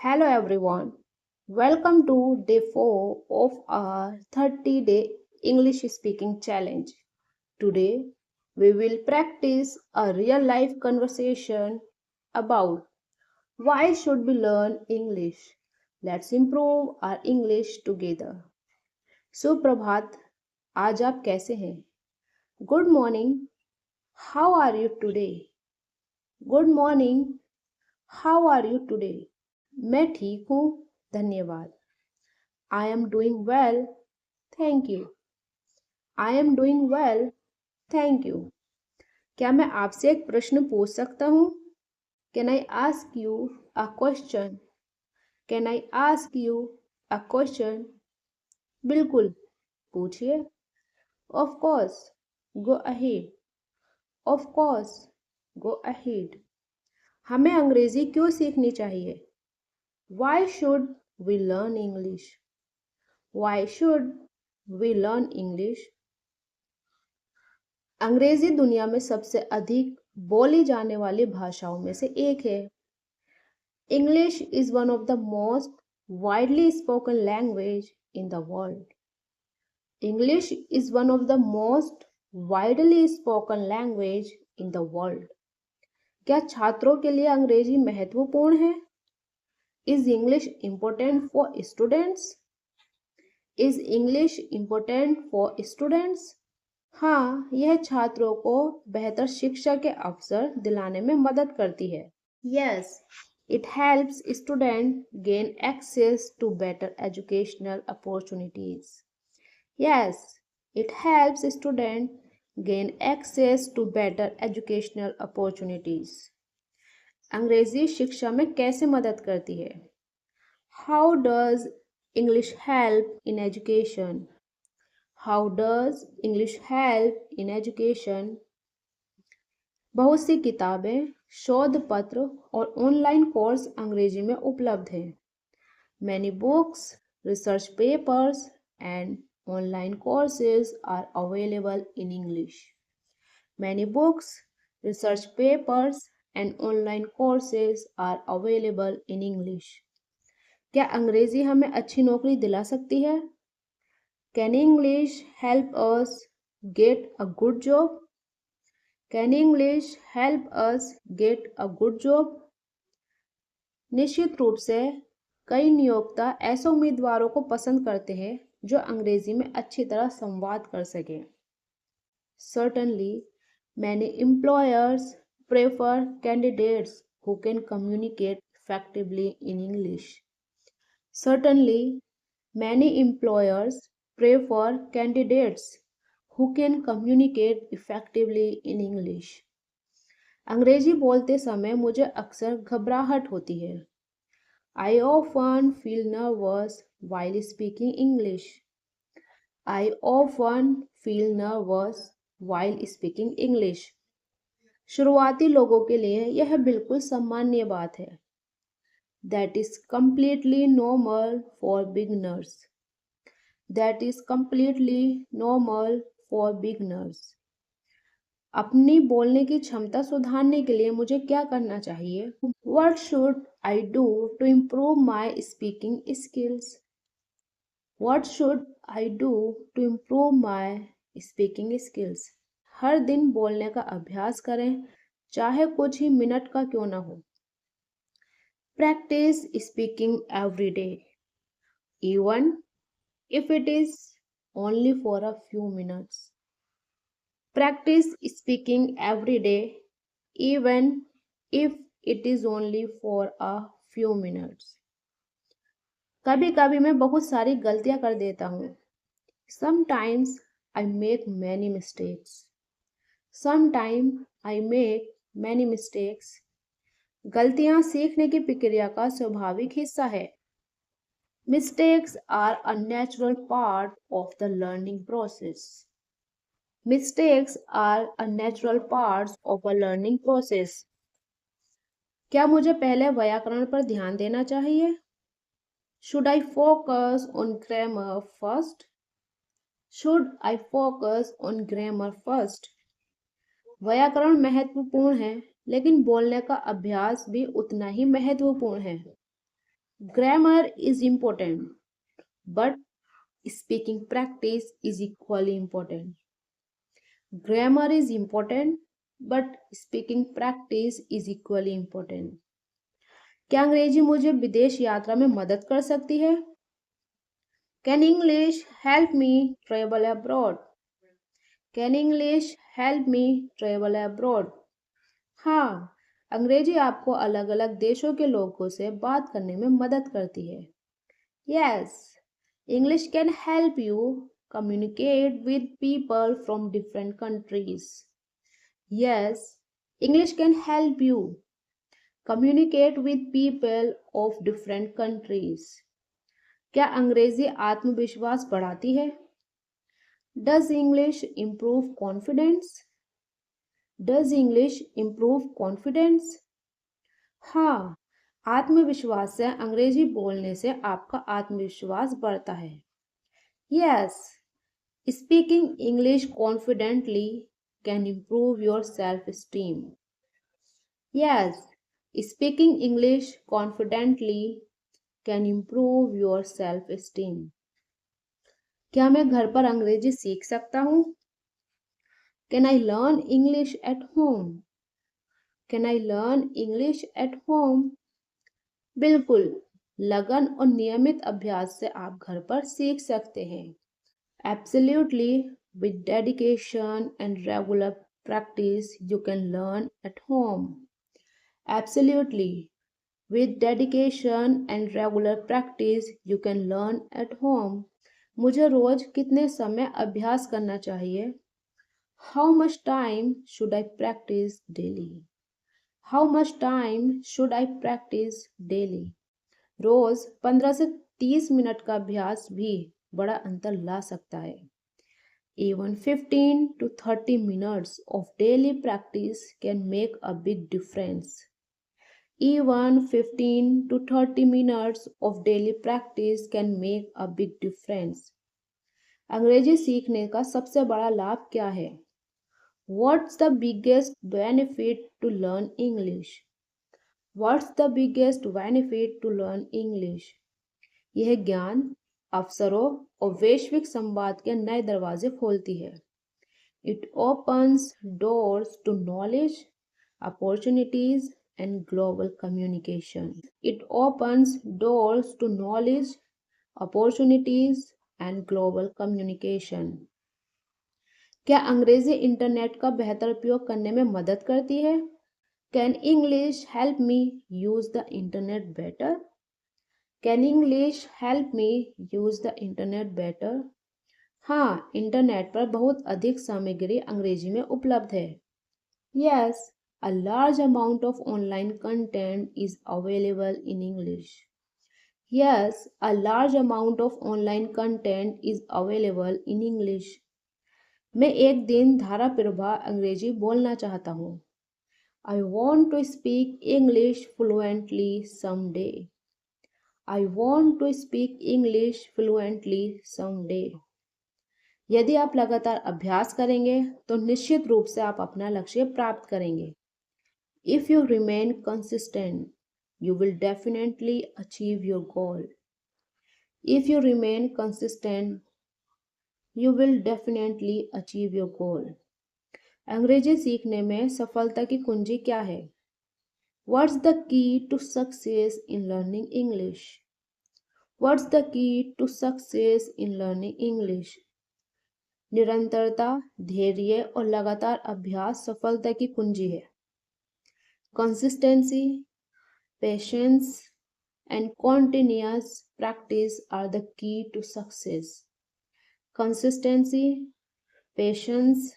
Hello everyone. Welcome to day 4 of our 30-day English speaking challenge. Today we will practice a real life conversation about why should we learn English. Let's improve our English together. सुप्रभात, आज आप कैसे हैं? Good morning. How are you today? Good morning. How are you today? मैं ठीक हूँ, धन्यवाद. I am doing well, thank you. I am doing well, thank you. क्या मैं आपसे एक प्रश्न पूछ सकता हूँ? Can I ask you a question? Can I ask you a question? बिल्कुल, पूछिए. Of course, go ahead. Of course, go ahead. हमें अंग्रेजी क्यों सीखनी चाहिए? Why should we learn English? Why should we learn English? अंग्रेजी दुनिया में सबसे अधिक बोली जाने वाली भाषाओं में से एक है. English is one of the most widely spoken language in the world. English is one of the most widely spoken language in the world. क्या छात्रों के लिए अंग्रेजी महत्वपूर्ण है? Is English important for students? Is English important for students? हाँ, यह छात्रों को बेहतर शिक्षा के अवसर दिलाने में मदद करती है. Yes, it helps students gain access to better educational opportunities. Yes, it helps students gain access to better educational opportunities. अंग्रेजी शिक्षा में कैसे मदद करती है? How does English help in education? How does English help in education? बहुत सी किताबें, शोध पत्र और ऑनलाइन कोर्स अंग्रेजी में उपलब्ध हैं. Many books, research papers and online courses are available in English. Many books, research papers and online courses are available in English. क्या अंग्रेजी हमें अच्छी नौकरी दिला सकती है? Can English help us get a good job? Can English help us get a good job? निश्चित रूप से कई नियोक्ता ऐसे उम्मीदवारों को पसंद करते हैं जो अंग्रेजी में अच्छी तरह संवाद कर सकें. Certainly, many employers prefer candidates who can communicate effectively in English. Certainly, many employers prefer candidates who can communicate effectively in English. अंग्रेजी बोलते समय मुझे अक्सर घबराहट होती है. I often feel nervous while speaking English. I often feel nervous while speaking English. शुरुआती लोगों के लिए यह बिल्कुल सामान्य बात है. That is completely normal for beginners. That is completely normal for beginners. अपनी बोलने की क्षमता सुधारने के लिए मुझे क्या करना चाहिए? What should I do to improve my speaking skills? What should I do to improve my speaking skills? हर दिन बोलने का अभ्यास करें, चाहे कुछ ही मिनट का क्यों ना हो. Practice speaking every day, even if it is only for a few minutes. Practice speaking every day, even if it is only for a few minutes. कभी कभी मैं बहुत सारी गलतियां कर देता हूँ. Sometimes I make many mistakes. Sometimes I make many mistakes. गलतियां सीखने की प्रक्रिया का स्वाभाविक हिस्सा है. Mistakes are a natural part of the learning process. Mistakes are a natural part of a learning process. क्या मुझे पहले व्याकरण पर ध्यान देना चाहिए? Should I focus on grammar first? Should I focus on grammar first? व्याकरण महत्वपूर्ण है, लेकिन बोलने का अभ्यास भी उतना ही महत्वपूर्ण है. Grammar is important, but speaking practice is equally important. Grammar is important, but speaking practice is equally important. क्या अंग्रेजी मुझे विदेश यात्रा में मदद कर सकती है? Can English help me travel abroad? Can English help me travel abroad? हाँ, अंग्रेजी आपको अलग अलग देशों के लोगों से बात करने में मदद करती है. Yes, English can help you communicate with people from different countries. Yes, English can help you communicate with people of different countries. क्या अंग्रेजी आत्मविश्वास बढ़ाती है? Does English improve confidence? Does English improve confidence? हाँ, आत्मविश्वास से अंग्रेजी बोलने से आपका आत्मविश्वास बढ़ता है. Yes, speaking English confidently can improve your self-esteem. Yes, speaking English confidently can improve your self-esteem. क्या मैं घर पर अंग्रेजी सीख सकता हूँ? Can I learn English at home? Can I learn English at home? बिल्कुल, लगन और नियमित अभ्यास से आप घर पर सीख सकते हैं. Absolutely, with dedication and regular practice, you can learn at home. Absolutely, with dedication and regular practice, you can learn at home. मुझे रोज कितने समय अभ्यास करना चाहिए? How much time should I practice daily? How much time should I practice daily? रोज 15 से 30 minute का अभ्यास भी बड़ा अंतर ला सकता है. Even 15 to 30 minutes of daily practice can make a big difference. Even 15 to 30 minutes of daily practice can make a big difference. अंग्रेजी सीखने का सबसे बड़ा लाभ क्या है? What's the biggest benefit to learn English? What's the biggest benefit to learn English? यह ज्ञान, अवसरों और वैश्विक संवाद के नए दरवाजे खोलती है. It opens doors to knowledge, opportunities and global communication. It opens doors to knowledge, opportunities and global communication. क्या अंग्रेजी इंटरनेट का बेहतर उपयोग करने में मदद करती है? Can English help me use the internet better? Can English help me use the internet better? हाँ, इंटरनेट पर बहुत अधिक सामग्री अंग्रेजी में उपलब्ध है. Yes, a large amount of online content is available in English. Yes, a large amount of online content is available in English. मैं एक दिन धारा प्रवाह अंग्रेजी बोलना चाहता हूँ. I want to speak English fluently someday. I want to speak English fluently someday. यदि आप लगातार अभ्यास करेंगे तो निश्चित रूप से आप अपना लक्ष्य प्राप्त करेंगे. If you remain consistent, you will definitely achieve your goal. If you remain consistent, you will definitely achieve your goal. अंग्रेजी सीखने में सफलता की कुंजी क्या है? What's the key to success in learning English? What's the key to success in learning English? निरंतरता, धैर्य और लगातार अभ्यास सफलता की कुंजी है. Consistency, patience and continuous practice are the key to success. Consistency, patience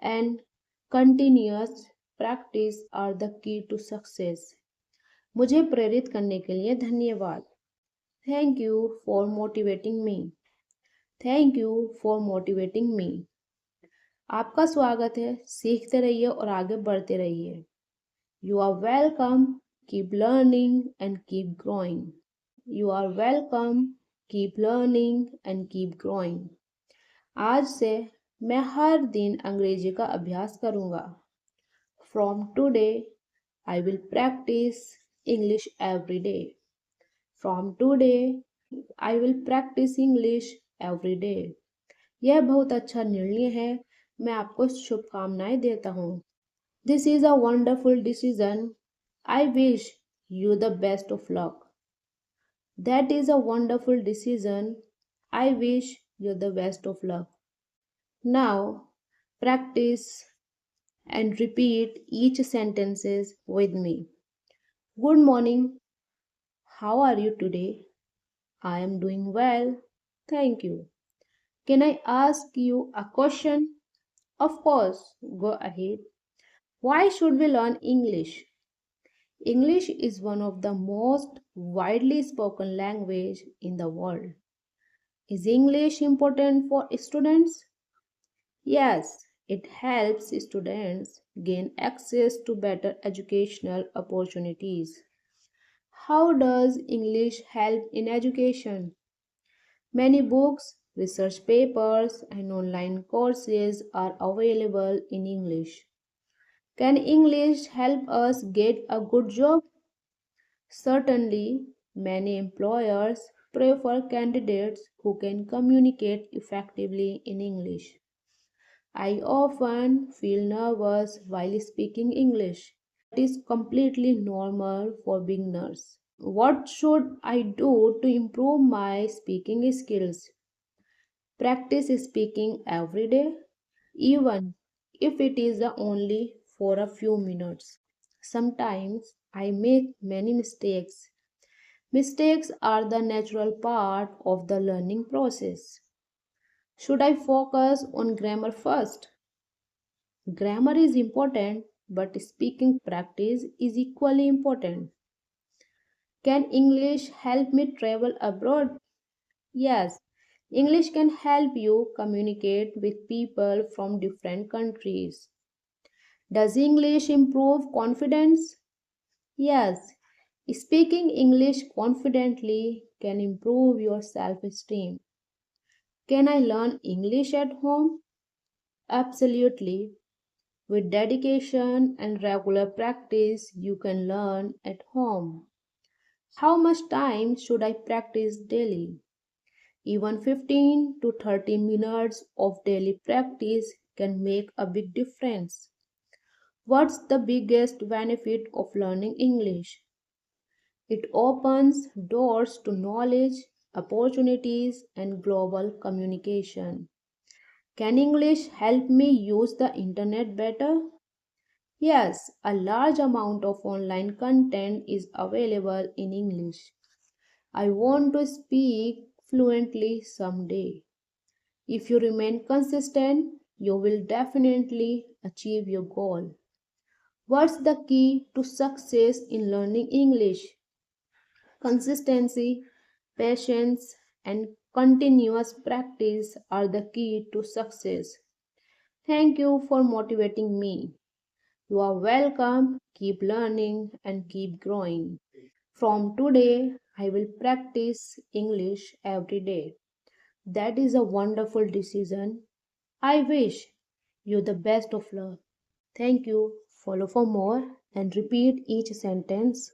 and continuous practice are the key to success. मुझे प्रेरित करने के लिए धन्यवाद. Thank you for motivating me. Thank you for motivating me. आपका स्वागत है. सीखते रहिए और आगे बढ़ते रहिए. You are welcome. Keep learning and keep growing. You are welcome. Keep learning and keep growing. आज से मैं हर दिन अंग्रेजी का अभ्यास करूँगा. From today, I will practice English every day. From today, I will practice English every day. यह बहुत अच्छा निर्णय है। मैं आपको शुभकामनाएं देता हूँ। This is a wonderful decision. I wish you the best of luck. That is a wonderful decision. I wish you the best of luck. Now, practice and repeat each sentences with me. Good morning. How are you today? I am doing well. Thank you. Can I ask you a question? Of course, go ahead. Why should we learn English? English is one of the most widely spoken language in the world. Is English important for students? Yes, it helps students gain access to better educational opportunities. How does English help in education? Many books, research papers, and online courses are available in English. Can English help us get a good job? Certainly, many employers prefer candidates who can communicate effectively in English. I often feel nervous while speaking English. It is completely normal for beginners. What should I do to improve my speaking skills? Practice speaking every day, even if it is only for a few minutes. Sometimes I make many mistakes. Mistakes are the natural part of the learning process. Should I focus on grammar first? Grammar is important, but speaking practice is equally important. Can English help me travel abroad? Yes, English can help you communicate with people from different countries. Does English improve confidence? Yes, speaking English confidently can improve your self esteem. Can I learn English at home? Absolutely. With dedication and regular practice, you can learn at home. How much time should I practice daily? Even 15 to 30 minutes of daily practice can make a big difference. What's the biggest benefit of learning English? It opens doors to knowledge, opportunities, and global communication. Can English help me use the internet better? Yes, a large amount of online content is available in English. I want to speak fluently someday. If you remain consistent, you will definitely achieve your goal. What's the key to success in learning English? Consistency, patience, and continuous practice are the key to success. Thank you for motivating me. You are welcome. Keep learning and keep growing. From today, I will practice English every day. That is a wonderful decision. I wish you the best of luck. Thank you. Follow for more and repeat each sentence